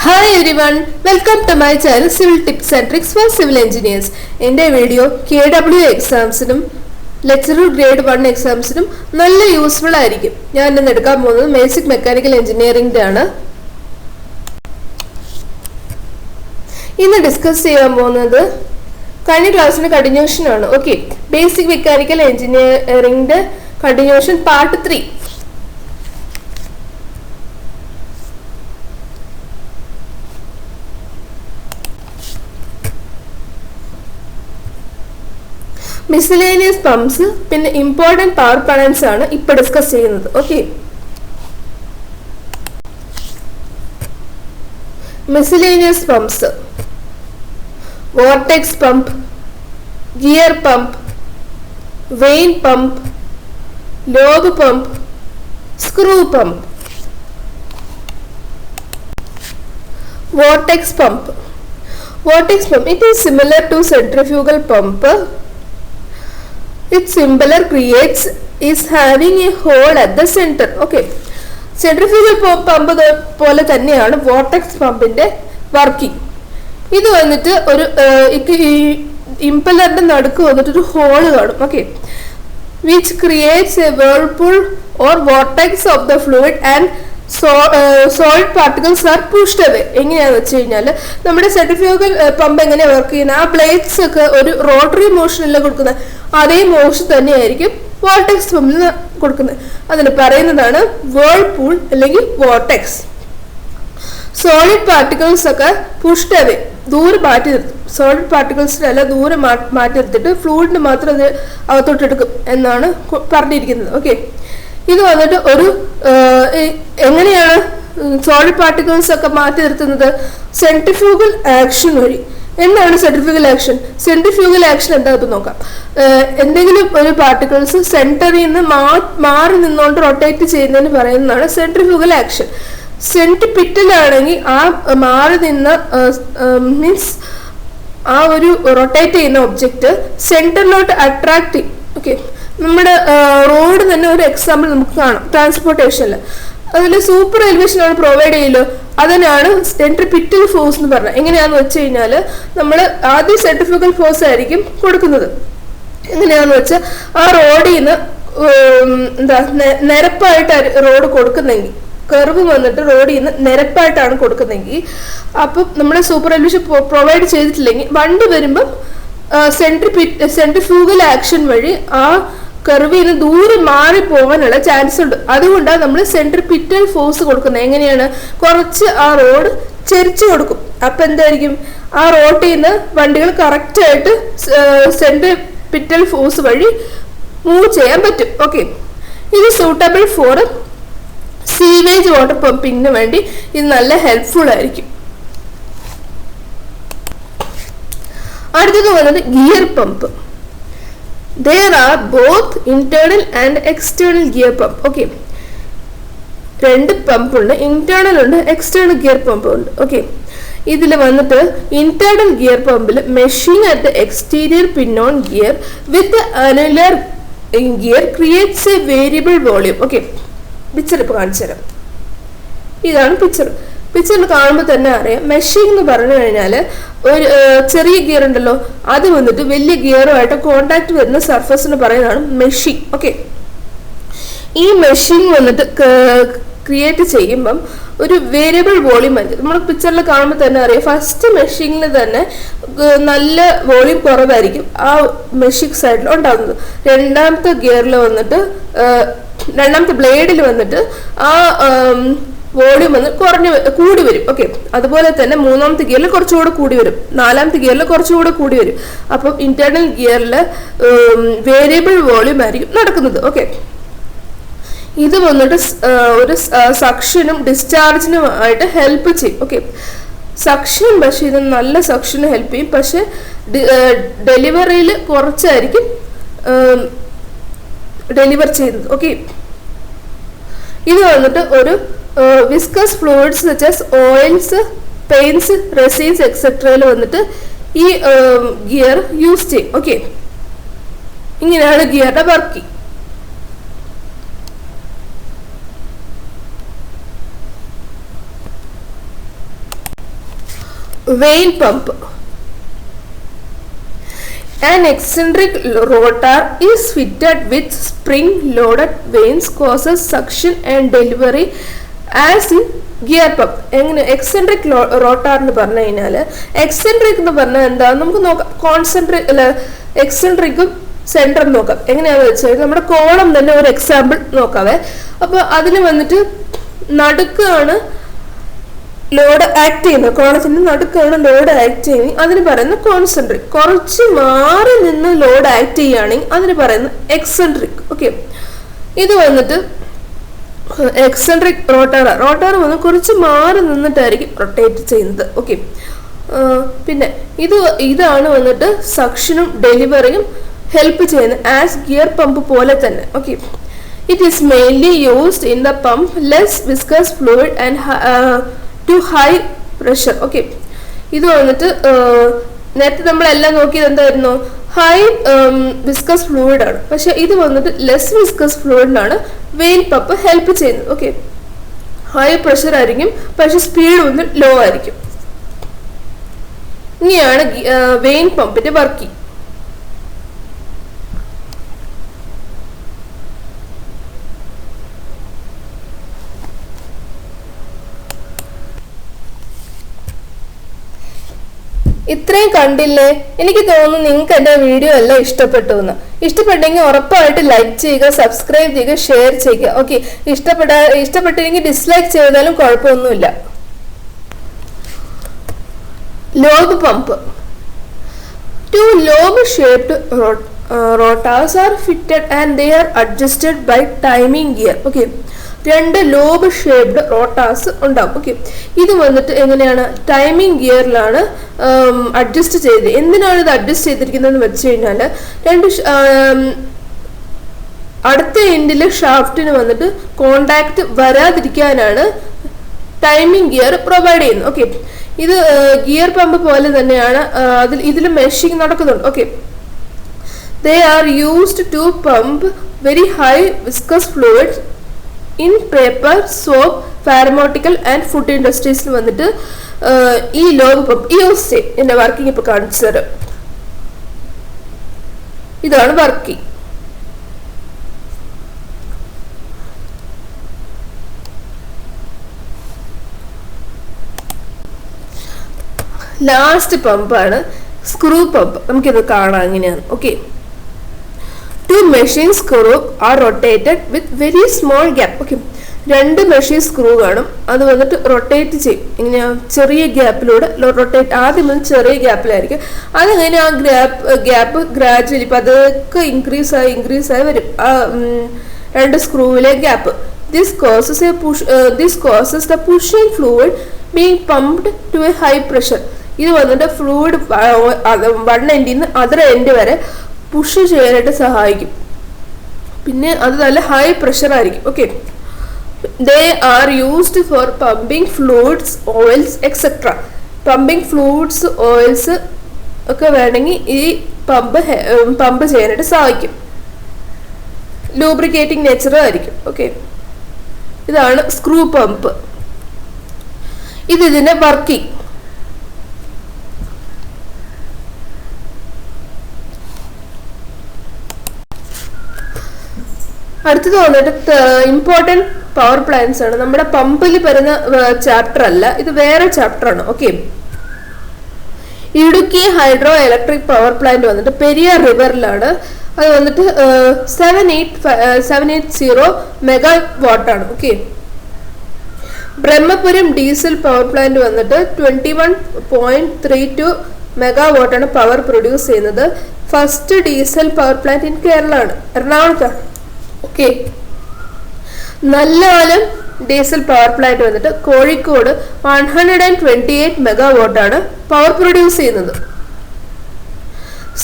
Hi everyone, welcome to my channel Civil Tips and Tricks for Civil Engineers. In this video, KW exams lecturer grade 1 exams നല്ല useful ആയിരിക്കും. ഞാൻ ഇന്ന് എടുക്കാൻ പോകുന്നത് basic mechanical എഞ്ചിനീയറിംഗിന്റെ ആണ്. ഇന്ന് ഡിസ്കസ് ചെയ്യാൻ പോകുന്നത് കഴിഞ്ഞ ക്ലാസ്സിന്റെ കണ്ടിന്യൂഷൻ ആണ്. ഓക്കേ, ബേസിക് മെക്കാനിക്കൽ എഞ്ചിനീയറിംഗിന്റെ കണ്ടിന്യൂഷൻ പാർട്ട് 3. Miscellaneous pumps പിന്നെ important power plants ആണ് ഇപ്പോൾ ഡിസ്കസ് ചെയ്യുന്നത്. Okay, miscellaneous pumps, vortex pump, gear pump, vane pump, lobe pump, screw pump. Vortex pump, it is similar to centrifugal pump. Its impeller creates is having a hole at the center. Okay, centrifugal pump പോലെ തന്നെയാണ് vortex പമ്പിന്റെ working. ഇത് വന്നിട്ട് ഒരു ഇംപെല്ലറിന്റെ നടുക്ക് വന്നിട്ട് ഒരു whole കാണും. Okay, which creates a whirlpool or vortex of the fluid and solid particles are pushed away. എങ്ങനെയാന്ന് വെച്ച് കഴിഞ്ഞാൽ നമ്മുടെ സെൻട്രിഫ്യൂഗൽ പമ്പ് എങ്ങനെയാണ് വർക്ക് ചെയ്യുന്നത്, ആ ബ്ലേഡ്സ് ഒക്കെ ഒരു റോട്ടറി മോഷനിൽ കൊടുക്കുന്നത് അതേ മോഷൻ തന്നെയായിരിക്കും വോർട്ടെക്സ് പമ്പിൽ കൊടുക്കുന്നത്. അതിന് പറയുന്നതാണ് വേൾപൂൾ അല്ലെങ്കിൽ വോർട്ടെക്സ്. സോളിഡ് പാർട്ടിക്കിൾസ് ഒക്കെ പുഷ്ഡ് അവേ, ദൂരെ മാറ്റി നിർത്തും. സോളിഡ് പാർട്ടിക്കിൾസിനെല്ലാം ദൂരെ മാറ്റി നിർത്തിയിട്ട് ഫ്ലൂയിഡിന് മാത്രം അത് അകത്തോട്ടെടുക്കും എന്നാണ് പറഞ്ഞിരിക്കുന്നത്. ഓക്കെ, ഇത് വന്നിട്ട് ഒരു എങ്ങനെയാണ് സോളിഡ് പാർട്ടിക്കിൾസ് ഒക്കെ മാറ്റി നിർത്തുന്നത്, സെൻട്രിഫ്യൂഗൽ ആക്ഷൻ വഴി. എന്താണ് സെൻട്രിഫ്യൂഗൽ ആക്ഷൻ? സെൻട്രിഫ്യൂഗൽ ആക്ഷൻ എന്താ ഇപ്പം നോക്കാം. എന്തെങ്കിലും ഒരു പാർട്ടിക്കിൾസ് സെന്ററിൽ നിന്ന് മാറി നിന്നുകൊണ്ട് റൊട്ടേറ്റ് ചെയ്യുന്നതിന് പറയുന്നതാണ് സെൻട്രിഫ്യൂഗൽ ആക്ഷൻ. സെന്റിപിറ്റലാണെങ്കിൽ ആ മാറി നിന്ന് മീൻസ് ആ ഒരു റൊട്ടേറ്റ് ചെയ്യുന്ന ഒബ്ജക്റ്റ് സെന്ററിലോട്ട് അട്രാക്ട് ചെയ്യും. ഓക്കെ, നമ്മുടെ റോഡ് തന്നെ ഒരു എക്സാമ്പിൾ നമുക്ക് കാണാം ട്രാൻസ്പോർട്ടേഷനിൽ. അതിൽ സൂപ്പർ എലിവേഷൻ ആണ് പ്രൊവൈഡ് ചെയ്യല്ലോ, അതിനാണ് സെൻട്രിപിറ്റൽ ഫോഴ്സ് എന്ന് പറഞ്ഞത്. എങ്ങനെയാന്ന് വെച്ച് കഴിഞ്ഞാൽ നമ്മൾ ആദ്യം സെൻട്രിഫ്യൂഗൽ ഫോഴ്സ് ആയിരിക്കും കൊടുക്കുന്നത്. എങ്ങനെയാന്ന് വെച്ചാൽ ആ റോഡിൽ നിന്ന് നിരപ്പായിട്ട് റോഡ് കൊടുക്കുന്നെങ്കിൽ, കർവ് വന്നിട്ട് റോഡിൽ നിന്ന് നിരപ്പായിട്ടാണ് കൊടുക്കുന്നെങ്കിൽ, അപ്പം നമ്മൾ സൂപ്പർ എലിവേഷൻ പ്രൊവൈഡ് ചെയ്തിട്ടില്ലെങ്കിൽ വണ്ടി വരുമ്പം സെൻട്രിഫ്യൂഗൽ ആക്ഷൻ വഴി ആ കർവിൽ നിന്ന് ദൂരെ മാറി പോകാനുള്ള ചാൻസ് ഉണ്ട്. അതുകൊണ്ടാണ് നമ്മൾ സെൻട്രിപിറ്റൽ ഫോഴ്സ് കൊടുക്കുന്നത്. എങ്ങനെയാണ്, കുറച്ച് ആ റോഡ് ചെരിച്ചു കൊടുക്കും. അപ്പം എന്തായിരിക്കും, ആ റോഡിൽ നിന്ന് വണ്ടികൾ കറക്റ്റായിട്ട് സെൻട്രിപിറ്റൽ ഫോഴ്സ് വഴി മൂവ് ചെയ്യാൻ പറ്റും. ഓക്കെ, ഇത് സൂട്ടബിൾ ഫോർ സീവേജ് വാട്ടർ പമ്പിങ്ങിന് വേണ്ടി ഇത് നല്ല ഹെൽപ്ഫുൾ ആയിരിക്കും. അടുത്തത് വന്നത് gear pump. There are both internal and external gear pump. Okay, രണ്ട് പമ്പ് ഉണ്ട്, ഇന്റേണൽ ഉണ്ട്, എക്സ്റ്റേണൽ ഗിയർ പമ്പ് ഉണ്ട്. ഓക്കെ, ഇതിൽ വന്നിട്ട് ഇന്റേണൽ ഗിയർ പമ്പിൽ machine at the exterior pinion gear with annular gear creates a variable volume. Okay, picture ഇപ്പോൾ കാണിച്ചു തരാം. ഇതാണ് പിക്ചർ. പിക്ചറിൽ കാണുമ്പോൾ തന്നെ അറിയാം, മെഷീൻ എന്ന് പറഞ്ഞു കഴിഞ്ഞാൽ ഒരു ചെറിയ ഗിയർ ഉണ്ടല്ലോ, അത് വന്നിട്ട് വലിയ ഗിയറുമായിട്ട് കോണ്ടാക്ട് വരുന്ന സർഫസിന് പറയുന്നതാണ് മെഷീൻ. ഓക്കെ, ഈ മെഷീൻ വന്നിട്ട് ക്രിയേറ്റ് ചെയ്യുമ്പം ഒരു വേരിയബിൾ വോളിയം ആയിരിക്കും. നമ്മൾ പിക്ചറിൽ കാണുമ്പോൾ തന്നെ അറിയാം, ഫസ്റ്റ് മെഷീനിൽ തന്നെ നല്ല വോളിയം കുറവായിരിക്കും ആ മെഷീൻ സൈഡിൽ ഉണ്ടാകുന്നത്. രണ്ടാമത്തെ ഗിയറിൽ വന്നിട്ട് രണ്ടാമത്തെ ബ്ലേഡിൽ വന്നിട്ട് ആ വോളിയം വന്ന് കൂടി വരും. ഓക്കെ, അതുപോലെ തന്നെ മൂന്നാമത്തെ ഗിയറിൽ കുറച്ചുകൂടെ കൂടി വരും, നാലാമത്തെ ഗിയറിൽ കുറച്ചുകൂടെ കൂടി വരും. അപ്പം ഇന്റേണൽ ഗിയറിൽ വേരിയബിൾ വോളിയം ആയിരിക്കും നടക്കുന്നത്. ഓക്കെ, ഇത് വന്നിട്ട് ഒരു സക്ഷനും ഡിസ്ചാർജിനും ആയിട്ട് ഹെൽപ്പ് ചെയ്യും. ഓക്കെ, സക്ഷൻ പക്ഷെ ഇത് നല്ല സക്ഷന് ഹെൽപ്പ് ചെയ്യും, പക്ഷെ ഡെലിവറിയിൽ കുറച്ചായിരിക്കും ഡെലിവർ ചെയ്യുന്നത്. ഓക്കെ, ഇത് വന്നിട്ട് ഒരു viscous fluids such as oils, paints, resins എക്സെട്രയിൽ വന്നിട്ട് ഈ ഗിയർ യൂസ് ചെയ്യും. ഓക്കെ, ഇങ്ങനെയാണ് ഗിയറുടെ working. vein pump. An eccentric rotor is fitted with spring-loaded vanes, causes suction and delivery as in gear pump. എങ്ങനെ എക്സെൻട്രിക് റോട്ടാർ എന്ന് പറഞ്ഞു കഴിഞ്ഞാൽ എക്സെൻട്രിക് എന്ന് പറഞ്ഞാൽ എന്താണെന്ന് നമുക്ക് നോക്കാം. കോൺസെൻട്രിക് അല്ല, എക്സെൻട്രിക്കും സെൻട്രും നോക്കാം. എങ്ങനെയാണെന്ന് വെച്ചാൽ നമ്മുടെ കോളം തന്നെ ഒരു എക്സാമ്പിൾ നോക്കാവേ. അപ്പോൾ അതിൽ വന്നിട്ട് നടുക്കാണ് ലോഡ് ആക്ട് ചെയ്യുന്നത്, കോളത്തിന്റെ നടുക്കാണ് ലോഡ് ആക്ട് ചെയ്യുന്നത്, അതിന് പറയുന്ന കോൺസെൻട്രിക്. കുറച്ച് മാറി നിന്ന് ലോഡ് ആക്ട് ചെയ്യുകയാണെങ്കിൽ അതിന് പറയുന്ന എക്സെൻട്രിക്. ഓക്കെ, ഇത് വന്നിട്ട് എക്സെൻട്രിക് റോട്ടാർ വന്ന് കുറച്ച് മാറി നിന്നിട്ടായിരിക്കും റൊട്ടേറ്റ് ചെയ്യുന്നത്. ഓക്കെ, പിന്നെ ഇതാണ് വന്നിട്ട് സക്ഷനും ഡെലിവറിയും ഹെൽപ്പ് ചെയ്യുന്നത് ആസ് ഗിയർ പമ്പ് പോലെ തന്നെ. Okay, it is mainly used in the pump less viscous fluid and to high pressure. Okay, ഇത് വന്നിട്ട് നേരത്തെ നമ്മളെല്ലാം നോക്കിയത് എന്തായിരുന്നു, ഹൈ വിസ്കസ് ഫ്ലൂയിഡ് ആണ്. പക്ഷെ ഇത് വന്നിട്ട് ലെസ് വിസ്കസ് ഫ്ലൂയിഡിലാണ് വെയിൻ പമ്പ് ഹെൽപ്പ് ചെയ്യുന്നത്. ഓക്കെ, ഹൈ പ്രഷർ ആയിരിക്കും പക്ഷെ സ്പീഡ് ഒന്ന് ലോ ആയിരിക്കും. ഇങ്ങനെയാണ് വെയിൻ പമ്പിന്റെ വർക്കിംഗ്. ഇത്രയും കണ്ടില്ലേ? എനിക്ക് തോന്നുന്നു നിങ്ങൾക്ക് എൻ്റെ വീഡിയോ എല്ലാം ഇഷ്ടപ്പെട്ടു എന്ന്. ഇഷ്ടപ്പെട്ടെങ്കിൽ ഉറപ്പായിട്ട് ലൈക്ക് ചെയ്യുക, സബ്സ്ക്രൈബ് ചെയ്യുക, ഷെയർ ചെയ്യുക. ഓക്കെ, ഇഷ്ടപ്പെട്ടില്ലെങ്കിൽ ഡിസ്ലൈക്ക് ചെയ്താലും കുഴപ്പമൊന്നുമില്ല. Lobe pump. Two lobe-shaped rotors are fitted and they are adjusted by timing gear. Okay, രണ്ട് ലോബ് ഷേപ്ഡ് റോട്ടാസ് ഉണ്ടാവും. ഓക്കെ, ഇത് വന്നിട്ട് എങ്ങനെയാണ് ടൈമിംഗ് ഗിയറിലാണ് അഡ്ജസ്റ്റ് ചെയ്ത്. എന്തിനാണ് ഇത് അഡ്ജസ്റ്റ് ചെയ്തിരിക്കുന്നതെന്ന് വെച്ച് കഴിഞ്ഞാൽ അടുത്ത എൻഡിൽ ഷാഫ്റ്റിന് വന്നിട്ട് കോണ്ടാക്ട് വരാതിരിക്കാനാണ് ടൈമിംഗ് ഗിയർ പ്രൊവൈഡ് ചെയ്യുന്നത്. ഓക്കെ, ഇത് ഗിയർ പമ്പ് പോലെ തന്നെയാണ്, ഇതിൽ മെഷിങ് നടക്കുന്നുണ്ട്. Okay, they are used to pump very high viscous fluids in paper, soap, pharmaceutical and food ഇൻഡസ്ട്രീസിൽ വന്നിട്ട് ഈ ലോബ് പമ്പ് യൂസ് ചെയ്യും. എന്റെ വർക്കിംഗ് ഇപ്പൊ കാണിച്ചു തരാം. ഇതാണ് വർക്കിംഗ്. ലാസ്റ്റ് പമ്പാണ് സ്ക്രൂ പമ്പ്. നമുക്കിത് കാണാം എങ്ങനെയാണ്. Okay, two machine screw are rotated with very small gap. Okay, രണ്ട് മെഷീൻ സ്ക്രൂ കാണും, അത് വന്നിട്ട് റൊട്ടേറ്റ് ചെയ്യും. ഇങ്ങനെ ചെറിയ ഗ്യാപ്പിലൂടെ റൊട്ടേറ്റ്, ആദ്യം വന്ന് ചെറിയ ഗ്യാപ്പിലായിരിക്കും, അതങ്ങനെ ആ ഗ്യാപ്പ് ഗ്രാജുവലി പതുക്കെ ഇൻക്രീസ് ആയി വരും ആ രണ്ട് സ്ക്രൂവിലെ gap. This causes the pushing fluid being pumped to a high pressure. ഇത് വന്നിട്ട് ഫ്ലൂയിഡ് വൺ എൻഡിൽ നിന്ന് അതർ എൻഡ് വരെ പുഷ് ചെയ്യാനായിട്ട് സഹായിക്കും. പിന്നെ അത് നല്ല ഹൈ പ്രഷർ ആയിരിക്കും. Okay, they are used for pumping fluids, oils etcetera. Pumping fluids, oils ഒക്കെ വേണമെങ്കിൽ ഈ പമ്പ് ചെയ്യാനായിട്ട് സഹായിക്കും. ലൂബ്രിക്കേറ്റിംഗ് നേച്ചർ ആയിരിക്കും. ഓക്കെ, ഇതാണ് സ്ക്രൂ പമ്പ്. ഇതിന്റെ വർക്കിംഗ്. അടുത്തത് വന്നിട്ട് ഇമ്പോർട്ടൻറ്റ് പവർ പ്ലാന്റ്സ് ആണ്. നമ്മുടെ പമ്പിൽ വരുന്ന ചാപ്റ്റർ അല്ല, ഇത് വേറെ ചാപ്റ്റർ ആണ്. Okay, Idukki hydro electric power plant വന്നിട്ട് പെരിയാർ റിവറിലാണ്. അത് വന്നിട്ട് 780 മെഗാ വാട്ടാണ്. Okay, Brahmapuram diesel power plant വന്നിട്ട് 21.32 മെഗാ വാട്ടാണ് പവർ പ്രൊഡ്യൂസ് ചെയ്യുന്നത്. First diesel power plant in Kerala ആണ്, എറണാകുളത്താണ്. Okay, Nallalam diesel power plant വന്നിട്ട് കോഴിക്കോട് 128 മെഗാ വാട്ടാണ് പവർ പ്രൊഡ്യൂസ് ചെയ്യുന്നത്.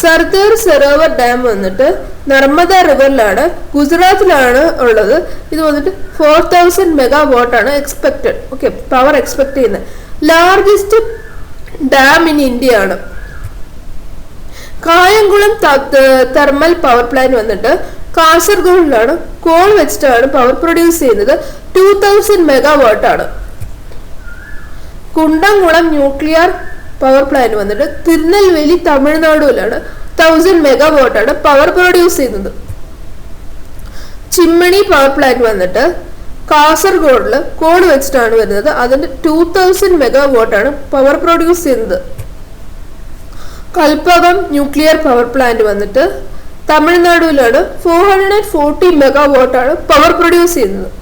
സർദാർ സരോവർ ഡാം വന്നിട്ട് നർമ്മദ റിവറിലാണ്, ഗുജറാത്തിലാണ് ഉള്ളത്. ഇത് വന്നിട്ട് 4000 മെഗാ വാട്ടാണ് എക്സ്പെക്റ്റഡ്. ഓക്കെ, പവർ എക്സ്പെക്ട് ചെയ്യുന്നത്. ലാർജസ്റ്റ് ഡാം ഇൻ ഇന്ത്യ ആണ്. കായംകുളം തെർമൽ പവർ പ്ലാന്റ് വന്നിട്ട് കാസർഗോഡിലാണ്, കോൾ വെച്ചിട്ടാണ് പവർ പ്രൊഡ്യൂസ് ചെയ്യുന്നത്. 2000 മെഗാ വാട്ട് ആണ്. കുണ്ടംകുളം ന്യൂക്ലിയർ പവർ പ്ലാന്റ് വന്നിട്ട് തിരുനെൽവേലി തമിഴ്നാടുവിലാണ് 1000 മെഗാവാട്ട് ആണ് പവർ പ്രൊഡ്യൂസ് ചെയ്യുന്നത്. ചിമ്മണി പവർ പ്ലാന്റ് വന്നിട്ട് കാസർഗോഡില് കോൾ വെച്ചിട്ടാണ് വരുന്നത്. അതിന് 2000 മെഗാവാട്ട് ആണ് പവർ പ്രൊഡ്യൂസ് ചെയ്യുന്നത്. കൽപ്പകം ന്യൂക്ലിയർ പവർ പ്ലാന്റ് വന്നിട്ട് തമിഴ്നാടുവിലാണ് 440 മെഗാവാട്ട് ആണ് പവർ പ്രൊഡ്യൂസ് ചെയ്യുന്നത്.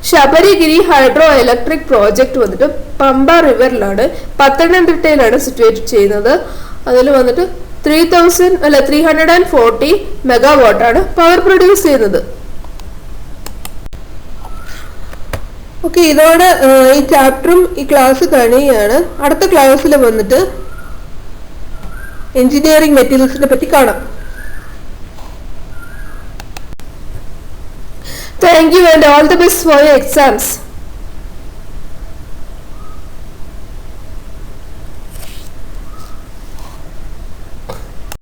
ശബരിഗിരി ഹൈഡ്രോ ഇലക്ട്രിക് പ്രോജക്റ്റ് വന്നിട്ട് പമ്പ റിവറിലാണ് പത്തനംതിട്ടയിലാണ് സിറ്റുവേറ്റ് ചെയ്യുന്നത്. അതിൽ വന്നിട്ട് 340 മെഗാവാട്ട് ആണ് പവർ പ്രൊഡ്യൂസ് ചെയ്യുന്നത്. ഓക്കെ, ഇതോടെ ഈ ചാപ്റ്ററും ഈ ക്ലാസ് കഴിയുകയാണ്. അടുത്ത ക്ലാസ്സിൽ വന്നിട്ട് എഞ്ചിനീയറിംഗ് മെറ്റീരിയൽസിനെ പറ്റി കാണാം. Thank you and all the best for your exams.